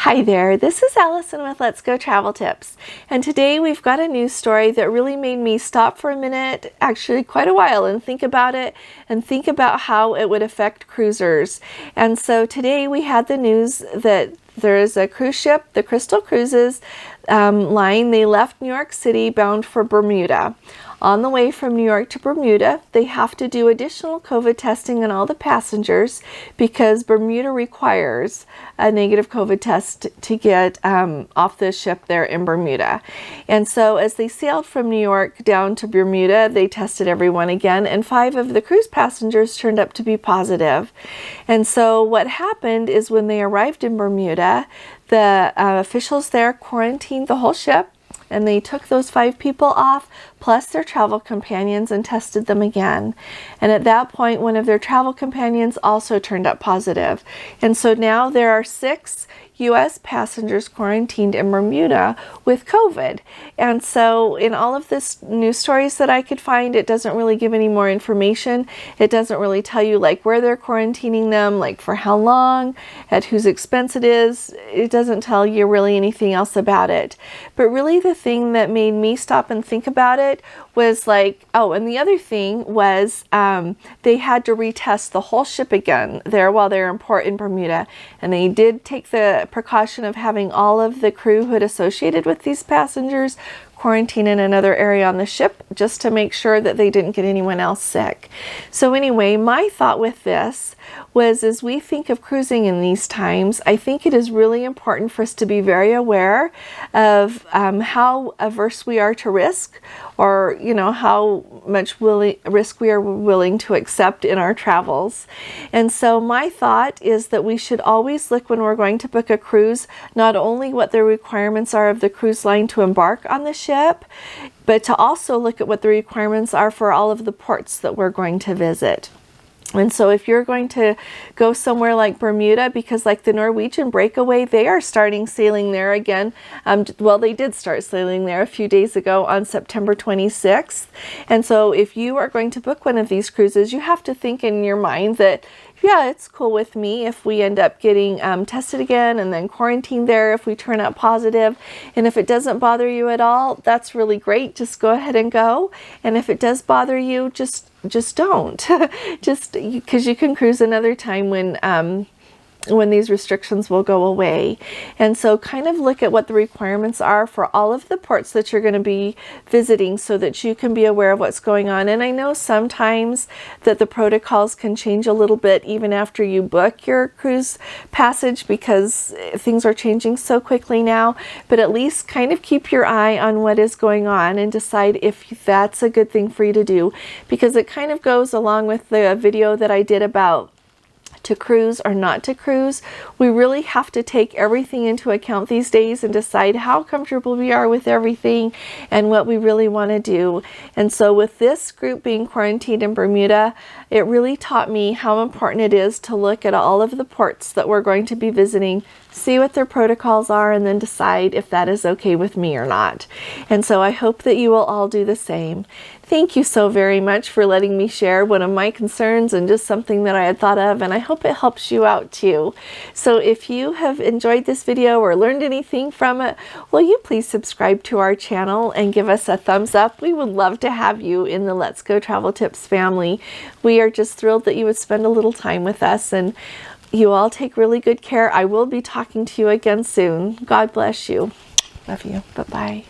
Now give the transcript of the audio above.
Hi there, this is Allison with Let's Go Travel Tips, and today we've got a news story that really made me stop for a minute, actually quite a while, and think about it and think about how it would affect cruisers. And so today we had the news that there is a cruise ship, the Crystal Cruises line. They left New York City bound for Bermuda. On the way from New York to Bermuda, they have to do additional COVID testing on all the passengers because Bermuda requires a negative COVID test to get off the ship there in Bermuda. And so as they sailed from New York down to Bermuda, they tested everyone again, and 5 of the cruise passengers turned up to be positive. And so what happened is when they arrived in Bermuda, the officials there quarantined the whole ship, and they took those 5 people off plus their travel companions and tested them again. And at that point, one of their travel companions also turned up positive. And so now there are 6 U.S. passengers quarantined in Bermuda with COVID. And so in all of this news stories that I could find, it doesn't really give any more information. It doesn't really tell you like where they're quarantining them, like for how long, at whose expense it is. It doesn't tell you really anything else about it. But really the thing that made me stop and think about it was like, oh, and the other thing was they had to retest the whole ship again there while they're in port in Bermuda. And they did take the precaution of having all of the crew who had associated with these passengers quarantine in another area on the ship just to make sure that they didn't get anyone else sick. So anyway, my thought with this was, as we think of cruising in these times, I think it is really important for us to be very aware of how averse we are to risk, or how much risk we are willing to accept in our travels. And so my thought is that we should always look when we're going to book a cruise, not only what the requirements are of the cruise line to embark on the ship, but to also look at what the requirements are for all of the ports that we're going to visit. And so if you're going to go somewhere like Bermuda, because like the Norwegian Breakaway, they are starting sailing there again. Well, they did start sailing there a few days ago on September 26th. And so if you are going to book one of these cruises, you have to think in your mind that, yeah, it's cool with me if we end up getting tested again and then quarantined there if we turn out positive. And if it doesn't bother you at all, that's really great. Just go ahead and go. And if it does bother you, just don't. Just because you can cruise another time when these restrictions will go away. And so kind of look at what the requirements are for all of the ports that you're going to be visiting so that you can be aware of what's going on. And I know sometimes that the protocols can change a little bit even after you book your cruise passage because things are changing so quickly now, but at least kind of keep your eye on what is going on and decide if that's a good thing for you to do, because it kind of goes along with the video that I did about to cruise or not to cruise. We really have to take everything into account these days and decide how comfortable we are with everything and what we really want to do. And so with this group being quarantined in Bermuda, it really taught me how important it is to look at all of the ports that we're going to be visiting, see what their protocols are, and then decide if that is okay with me or not. And so I hope that you will all do the same. Thank you so very much for letting me share one of my concerns and just something that I had thought of, and I hope it helps you out too. So if you have enjoyed this video or learned anything from it, will you please subscribe to our channel and give us a thumbs up? We would love to have you in the Let's Go Travel Tips family. We are just thrilled that you would spend a little time with us, and you all take really good care. I will be talking to you again soon. God bless you. Love you. Bye-bye.